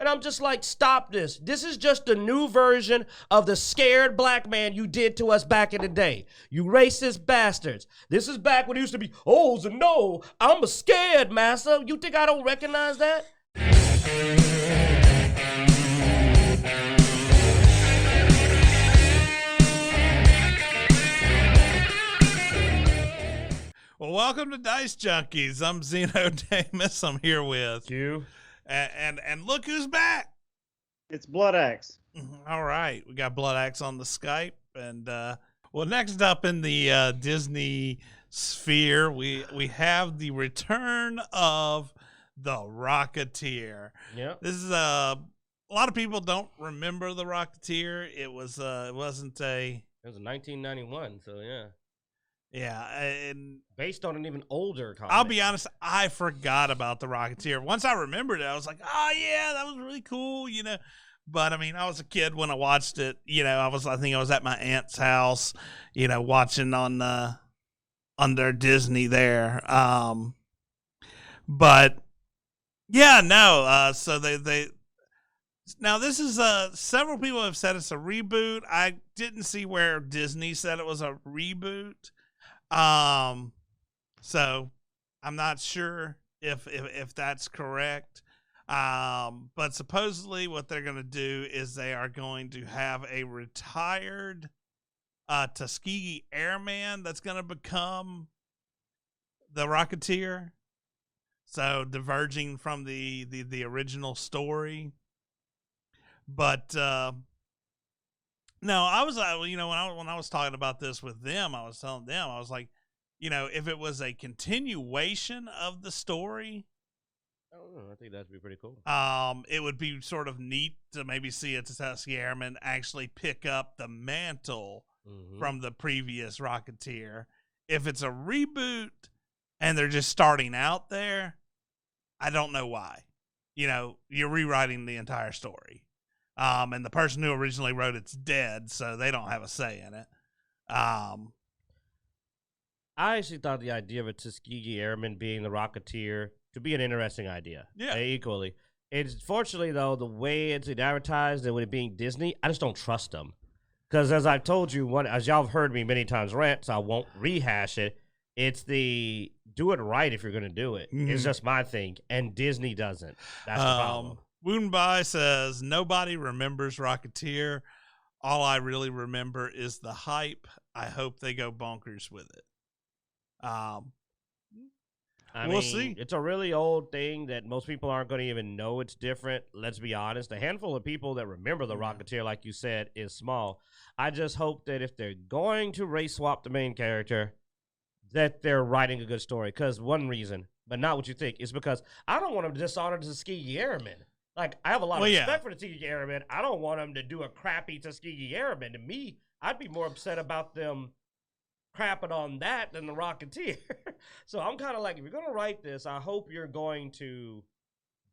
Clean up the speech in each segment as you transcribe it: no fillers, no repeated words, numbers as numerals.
And I'm just like, stop this. This is just the new version of the scared black man you did to us back in the day. You racist bastards. This is back when it used to be, oh, so no, I'm a scared massa. You think I don't recognize that? Well, welcome to Dicejunkies. I'm Zeno Damus. I'm here with You. And look who's back. It's Blood Axe. All right, we got Blood Axe on the Skype, and well, next up in the Disney sphere, we have the return of the Rocketeer. Yeah. This is a lot of people don't remember the Rocketeer. It was it wasn't a. It was 1991, so yeah. Yeah, and based on an even older comic. I'll be honest, I forgot about the Rocketeer. Once I remembered it, I was like, oh, yeah, that was really cool, you know. But, I mean, I was a kid when I watched it. You know, I think I was at my aunt's house, you know, watching on their Disney there. But, yeah, no, so they now this is several people have said it's a reboot. I didn't see where Disney said it was a reboot. So I'm not sure if that's correct. But supposedly what they're going to do is they are going to have a retired Tuskegee Airman that's going to become the Rocketeer. So diverging from the original story. But no, I was, you know, when I was talking about this with them, I was telling them, I was like, you know, if it was a continuation of the story, I think that'd be pretty cool. It would be sort of neat to maybe see a Tuskegee Airman actually pick up the mantle from the previous Rocketeer. If it's a reboot and they're just starting out there, I don't know why. You know, you're rewriting the entire story. And the person who originally wrote it's dead, so they don't have a say in it. I actually thought the idea of a Tuskegee Airman being the Rocketeer to be an interesting idea. Yeah. Equally. It's fortunately, though, the way it's advertised and with it being Disney, I just don't trust them. Because as I've told you, as y'all have heard me many times rant, so I won't rehash it, it's the do it right if you're going to do it. It's just my thing. And Disney doesn't. That's the problem. Woonbai says, nobody remembers Rocketeer. All I really remember is the hype. I hope they go bonkers with it. We'll see. It's a really old thing that most people aren't going to even know it's different. Let's be honest. The handful of people that remember the Rocketeer, like you said, is small. I just hope that if they're going to race swap the main character, that they're writing a good story. Because one reason, but not what you think, is because I don't want them to dishonor the Tuskegee Airmen. Like, I have a lot of respect for the Tuskegee Airmen. I don't want them to do a crappy Tuskegee Airman. To me, I'd be more upset about them crapping on that than the Rocketeer. So I'm kind of like, if you're going to write this, I hope you're going to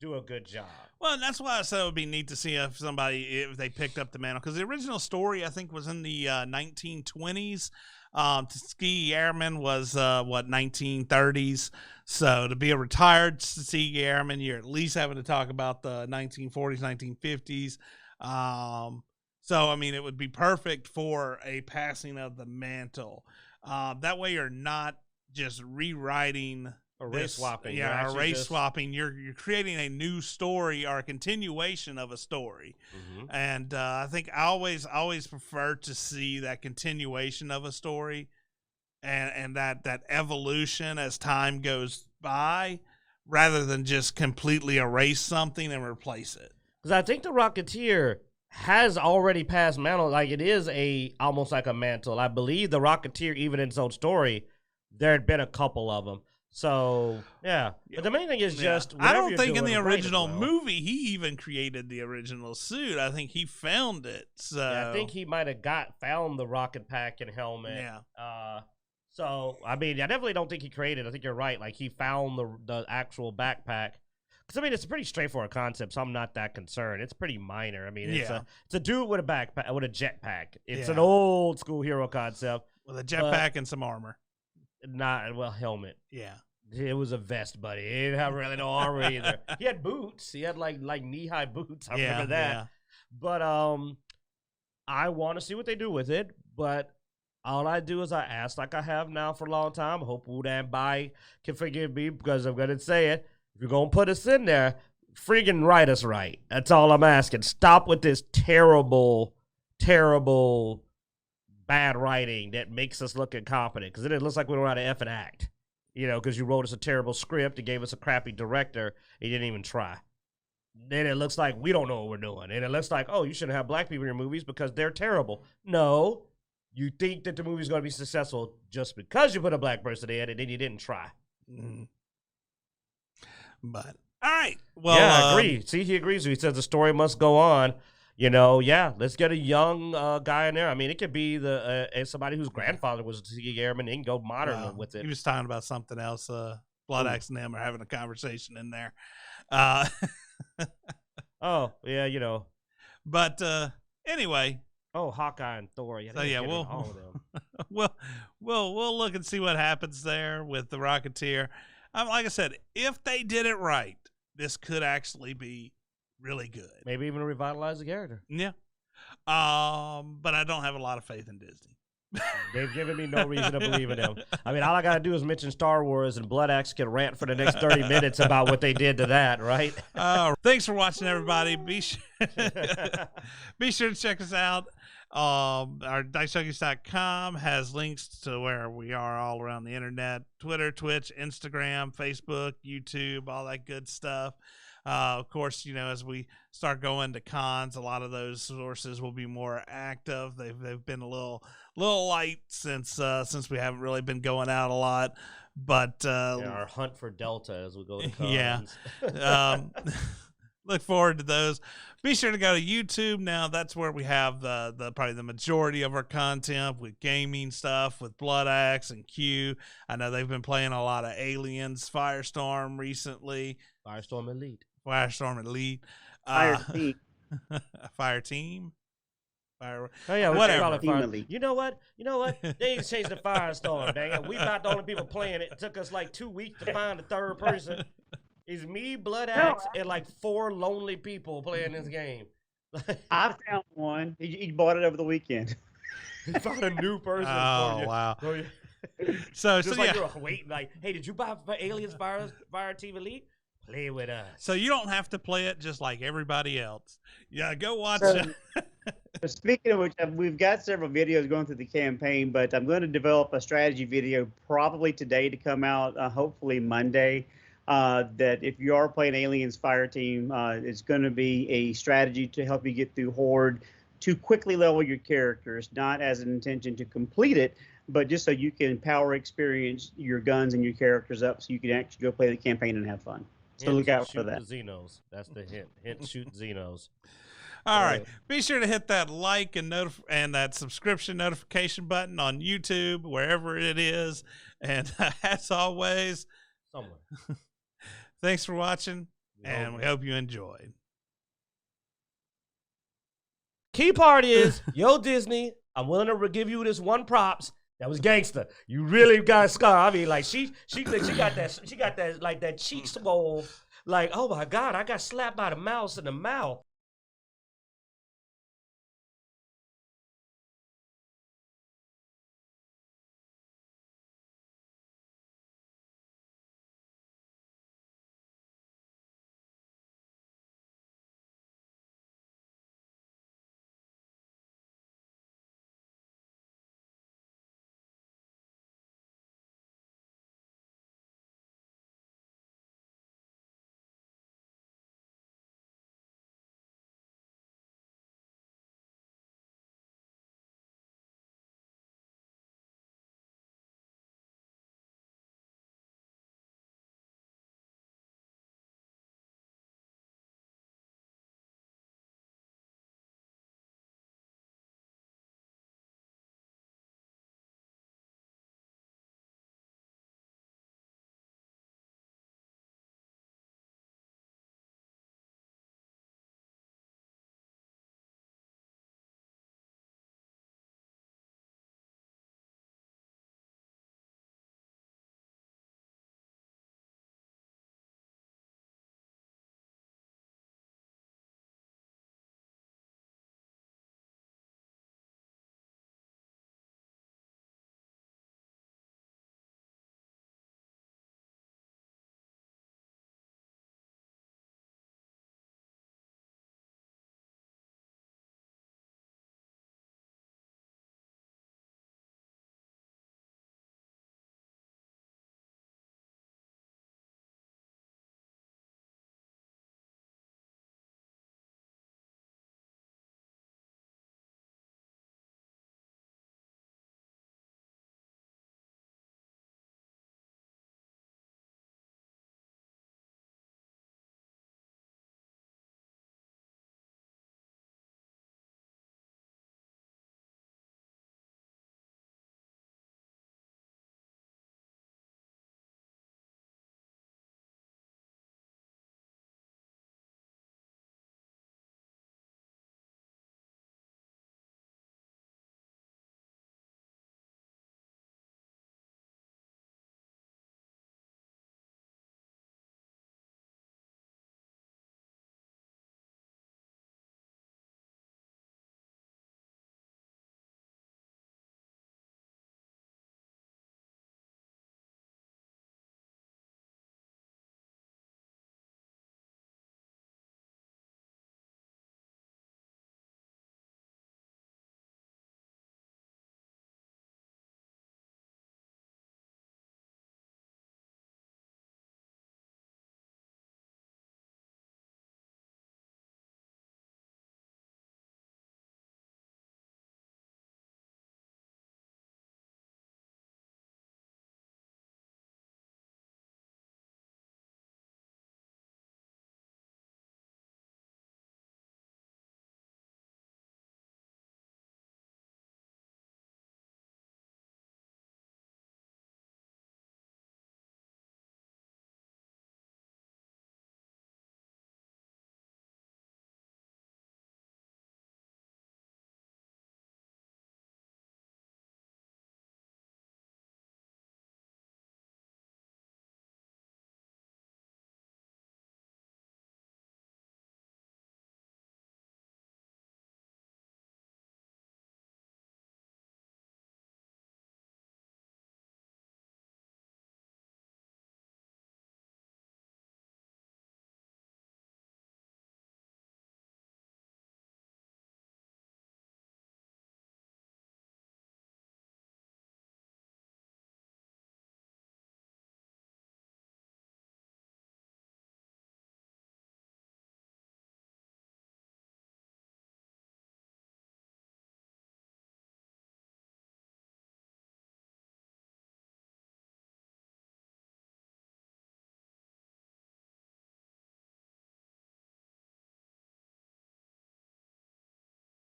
do a good job. Well, and that's why I said it would be neat to see if they picked up the mantle. Because the original story, I think, was in the 1920s. Tuskegee Airman was, 1930s. So to be a retired Tuskegee Airman, you're at least having to talk about the 1940s, 1950s. So, I mean, it would be perfect for a passing of the mantle. That way you're not just rewriting or race swapping. Yeah, or race swapping. You're creating a new story or a continuation of a story. And I think I always prefer to see that continuation of a story and that evolution as time goes by rather than just completely erase something and replace it. Because I think the Rocketeer has already passed mantle. Like, it is almost like a mantle. I believe the Rocketeer, even in its own story, there had been a couple of them. So, yeah. But the main thing is just, I don't think in the original movie he even created the original suit. I think he found it. So yeah, I think he might have found the rocket pack and helmet. Yeah. So, I mean, I definitely don't think he created it. I think you're right. Like, he found the actual backpack. Because, I mean, it's a pretty straightforward concept, so I'm not that concerned. It's pretty minor. I mean, it's a dude with a backpack, with a jetpack. It's an old school hero concept. With a jetpack and some armor. Helmet. Yeah. It was a vest, buddy. He didn't have really no armor either. He had boots. He had like knee-high boots. I remember that. Yeah. But I want to see what they do with it. But all I do is I ask like I have now for a long time. Hope Wu-Dan Bai can forgive me because I'm gonna say it. If you're gonna put us in there, friggin' write us right. That's all I'm asking. Stop with this terrible, terrible, bad writing that makes us look incompetent. Because then it looks like we don't know how to F and act. You know, because you wrote us a terrible script and gave us a crappy director, and you didn't even try. Then it looks like we don't know what we're doing. And it looks like, oh, you shouldn't have black people in your movies because they're terrible. No, you think that the movie's going to be successful just because you put a black person in and then you didn't try. Mm. But, all right. Well, yeah, I agree. See, he agrees. He says the story must go on. You know, yeah, let's get a young guy in there. I mean, it could be somebody whose grandfather was a Tuskegee Airman. They can go modern with it. He was talking about something else. Blood Axe and them are having a conversation in there. Oh, yeah, you know. But anyway. Oh, Hawkeye and Thor. Yeah, so, yeah, all of them. we'll look and see what happens there with the Rocketeer. Like I said, if they did it right, this could actually be really good. Maybe even revitalize the character. Yeah. But I don't have a lot of faith in Disney. They've given me no reason to believe in them. I mean, all I got to do is mention Star Wars and Blood Axe can rant for the next 30 minutes about what they did to that, right? Thanks for watching, everybody. Be sure to check us out. Our Dicejunkies.com has links to where we are all around the internet: Twitter, Twitch, Instagram, Facebook, YouTube, all that good stuff. Of course, you know, as we start going to cons, a lot of those sources will be more active. They've been a little light since we haven't really been going out a lot. But our hunt for Delta as we go to cons. Yeah. Look forward to those. Be sure to go to YouTube. Now that's where we have the probably the majority of our content with gaming stuff with Blood Axe and Q. I know they've been playing a lot of Aliens, Firestorm recently. Firestorm Elite. Fire Team. Oh yeah, whatever. You know what? They ain't changed the Firestorm. Dang it, we not the only people playing it. It took us like 2 weeks to find a third person. It's me, Blood Axe, and like 4 lonely people playing this game. I found one. He bought it over the weekend. He found a new person. Oh wow! Oh, yeah. So like you're waiting, like, hey, did you buy Aliens Fire Team Elite? Play with us. So you don't have to play it just like everybody else. Yeah, go watch it. Speaking of which, we've got several videos going through the campaign, but I'm going to develop a strategy video probably today to come out, hopefully Monday. That if you are playing Aliens Fire Team, it's going to be a strategy to help you get through Horde to quickly level your characters, not as an intention to complete it, but just so you can power experience your guns and your characters up so you can actually go play the campaign and have fun. So look out for that. The Xenos. That's the hint. Hint, shoot Xenos. All right. Be sure to hit that like and that subscription notification button on YouTube, wherever it is. And as always, somewhere. Thanks for watching, and we hope you enjoyed. Key part is, yo, Disney, I'm willing to give you this one props. That was gangster. You really got Scar. I mean, like she got that like that cheek swole. Like, oh my God, I got slapped by the mouse in the mouth.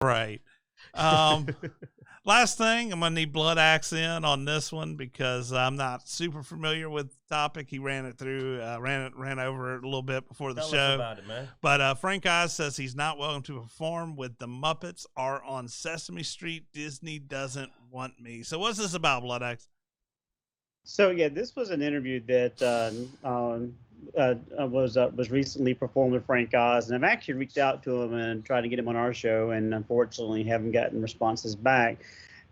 Right. Last thing, I'm gonna need Blood Axe in on this one because I'm not super familiar with the topic. He ran it through, ran over it a little bit before the Tell show. us about it, man. But Frank Oz says he's not welcome to perform with the Muppets are on Sesame Street. Disney doesn't want me. So what's this about, Blood Axe? So yeah, this was an interview that was recently performed with Frank Oz, and I've actually reached out to him and tried to get him on our show, and unfortunately haven't gotten responses back.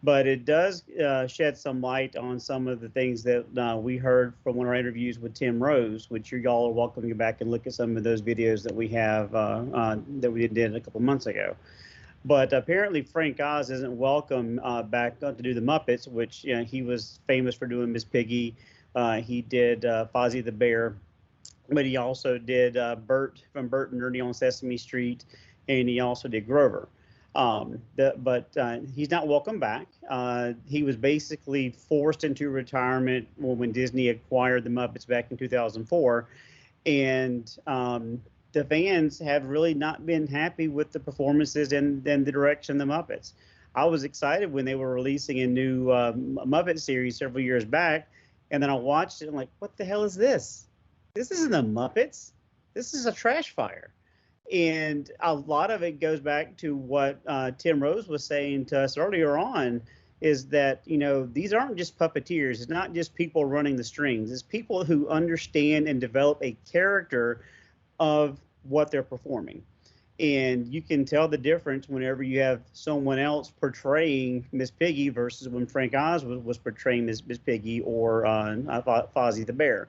But it does shed some light on some of the things that we heard from one of our interviews with Tim Rose, which y'all are welcome to go back and look at some of those videos that we have that we did a couple months ago. But apparently Frank Oz isn't welcome back to do the Muppets, which he was famous for doing Miss Piggy. He did Fozzie the Bear, but he also did Bert from Bert and Ernie on Sesame Street, and he also did Grover. But he's not welcome back. He was basically forced into retirement when Disney acquired the Muppets back in 2004, and the fans have really not been happy with the performances and the direction of the Muppets. I was excited when they were releasing a new Muppet series several years back, and then I watched it and I'm like, what the hell is this? This isn't the Muppets. This is a trash fire. And a lot of it goes back to what Tim Rose was saying to us earlier on, is that, these aren't just puppeteers. It's not just people running the strings. It's people who understand and develop a character of what they're performing. And you can tell the difference whenever you have someone else portraying Miss Piggy versus when Frank Oz was portraying Miss Piggy or Fozzie the Bear.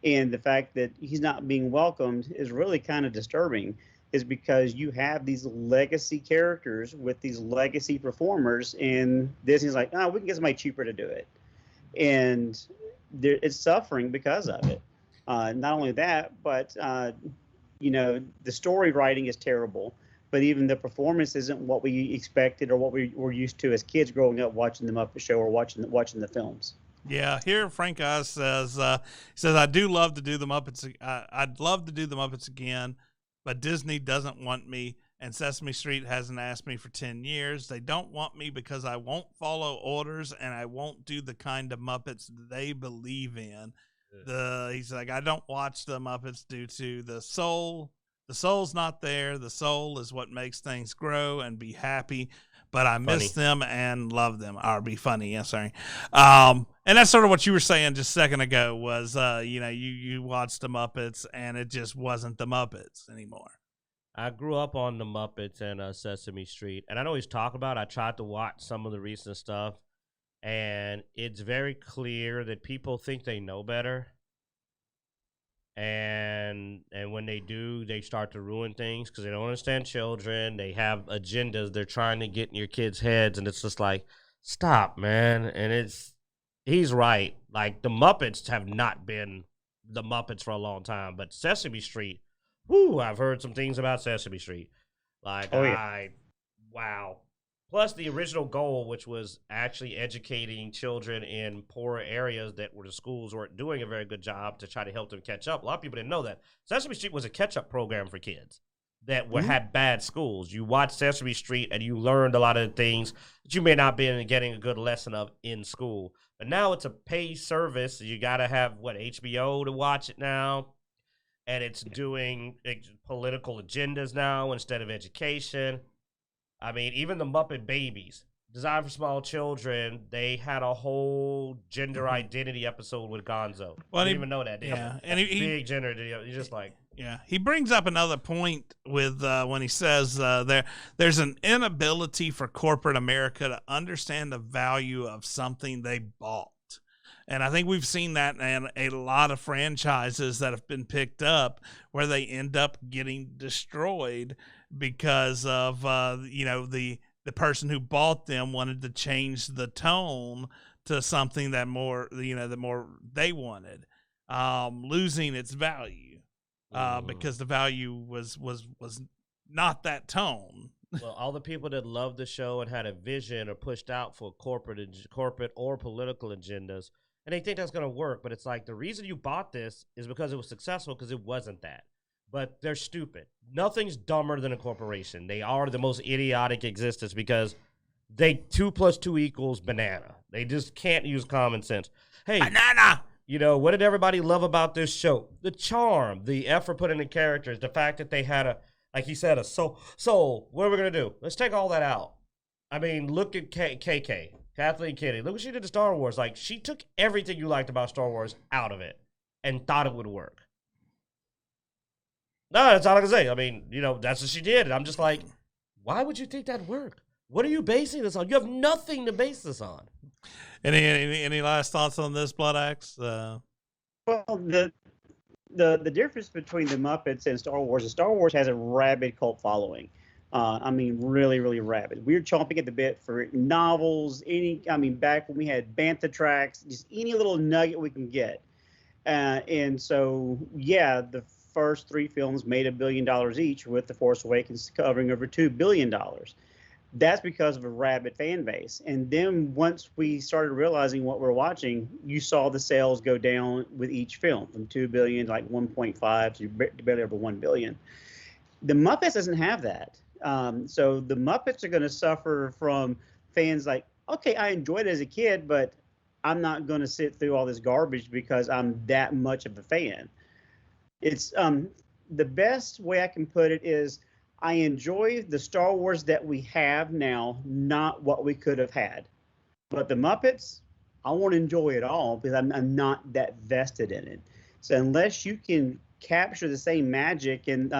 And the fact that he's not being welcomed is really kind of disturbing, is because you have these legacy characters with these legacy performers, and Disney's like, oh, we can get somebody cheaper to do it. And it's suffering because of it. Not only that, but, the story writing is terrible, but even the performance isn't what we expected or what we were used to as kids growing up watching the Muppet Show or watching the films. Yeah, here Frank Oz says, I do love to do the Muppets. I'd love to do the Muppets again, but Disney doesn't want me, and Sesame Street hasn't asked me for 10 years. They don't want me because I won't follow orders and I won't do the kind of Muppets they believe in. He's like, I don't watch the Muppets due to the soul. The soul's not there. The soul is what makes things grow and be happy. But I miss them and love them. Or be funny, yeah, sorry. And that's sort of what you were saying just a second ago was, you watched the Muppets and it just wasn't the Muppets anymore. I grew up on the Muppets and Sesame Street. And I know he's talking about, I tried to watch some of the recent stuff. And it's very clear that people think they know better. And when they do, they start to ruin things because they don't understand children. They have agendas they're trying to get in your kids' heads, and it's just like, stop, man. And he's right. Like, the Muppets have not been the Muppets for a long time, but Sesame Street, I've heard some things about Sesame Street. Like, wow. Plus the original goal, which was actually educating children in poorer areas that where the schools weren't doing a very good job to try to help them catch up. A lot of people didn't know that. Sesame Street was a catch-up program for kids that had bad schools. You watched Sesame Street and you learned a lot of the things that you may not be getting a good lesson of in school. But now it's a paid service. You got to have, HBO to watch it now. And it's doing political agendas now instead of education. I mean, even the Muppet Babies, designed for small children, they had a whole gender identity episode with Gonzo. Well, I didn't even know that. Yeah, and big gender. You're just like, yeah. He brings up another point with when he says there's an inability for corporate America to understand the value of something they bought. And I think we've seen that in a lot of franchises that have been picked up where they end up getting destroyed because of, the person who bought them wanted to change the tone to something that more they wanted, losing its value because the value was not that tone. Well, all the people that loved the show and had a vision are pushed out for corporate or political agendas. And they think that's going to work, but it's like the reason you bought this is because it was successful because it wasn't that. but they're stupid. Nothing's dumber than a corporation. They are the most idiotic existence because 2 + 2 = banana. They just can't use common sense. Hey, banana. You know, what did everybody love about this show? The charm, the effort put into characters, the fact that they had like he said, a soul. What are we going to do? Let's take all that out. I mean, look at KK, Kathleen Kennedy. Look what she did to Star Wars. Like, she took everything you liked about Star Wars out of it and thought it would work. No, that's all I can say. I mean, you know, that's what she did. And I'm just like, why would you think that'd work? What are you basing this on? You have nothing to base this on. Any last thoughts on this, Blood Axe? Well, the difference between the Muppets and Star Wars is Star Wars has a rabid cult following. I mean, really, really rabid. We're chomping at the bit for novels. Back when we had Bantha tracks, just any little nugget we can get. And so, yeah, the first 3 films made $1 billion each, with The Force Awakens covering over $2 billion. That's because of a rabid fan base. And then once we started realizing what we're watching, you saw the sales go down with each film from 2 billion, like 1.5 to barely over 1 billion. The Muppets doesn't have that. So the Muppets are going to suffer from fans like, okay, I enjoyed it as a kid, but I'm not going to sit through all this garbage because I'm that much of a fan. It's the best way I can put it is, I enjoy the Star Wars that we have now, not what we could have had. But the Muppets, I want to enjoy it all because I'm not that vested in it. So unless you can capture the same magic and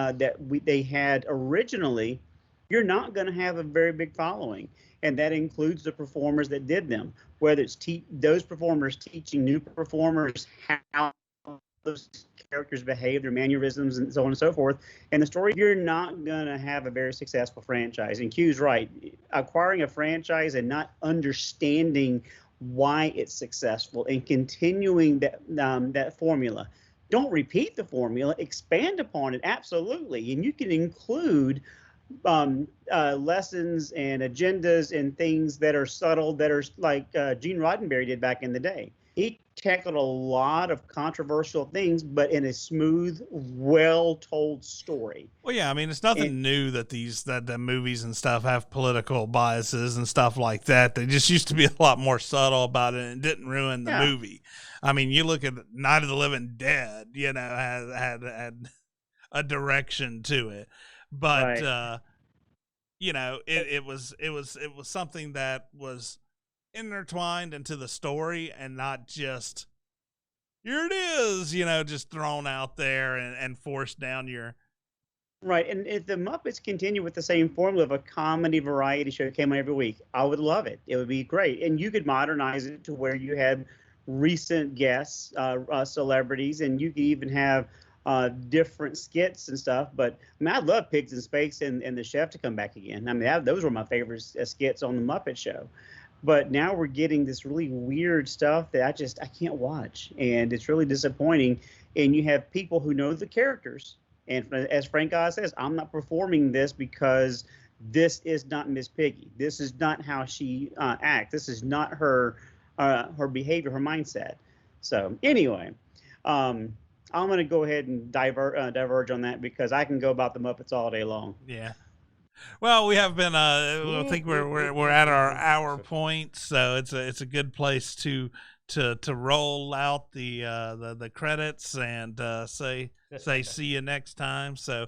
they had originally, you're not going to have a very big following. And that includes the performers that did them, whether it's those performers teaching new performers how those characters behave, their mannerisms, and so on and so forth. And the story, you're not going to have a very successful franchise. And Q's right. Acquiring a franchise and not understanding why it's successful and continuing that formula. Don't repeat the formula. Expand upon it, absolutely. And you can include lessons and agendas and things that are subtle, that are like Gene Roddenberry did back in the day. He tackled a lot of controversial things, but in a smooth, well-told story. Well, yeah, I mean, it's nothing new that the movies and stuff have political biases and stuff like that. They just used to be a lot more subtle about it and didn't ruin the movie. I mean, you look at Night of the Living Dead, you know, had a direction to it, but right. You know, it was something that was intertwined into the story and not just, here it is, you know, just thrown out there and forced down your... Right, and if the Muppets continue with the same formula of a comedy variety show that came on every week, I would love it. It would be great. And you could modernize it to where you had recent guests, celebrities, and you could even have different skits and stuff. But I mean, I love Pigs and Spakes and the Chef to come back again. I mean, those were my favorite skits on the Muppet Show. But now we're getting this really weird stuff that I can't watch, and it's really disappointing. And you have people who know the characters, and as Frank Oz says, I'm not performing this because this is not Miss Piggy. This is not how she acts. This is not her behavior, her mindset. So anyway, I'm going to go ahead and diverge on that because I can go about the Muppets all day long. Yeah. Well, we have been. I think we're at our hour point, so it's a good place to roll out the credits and say see you next time. So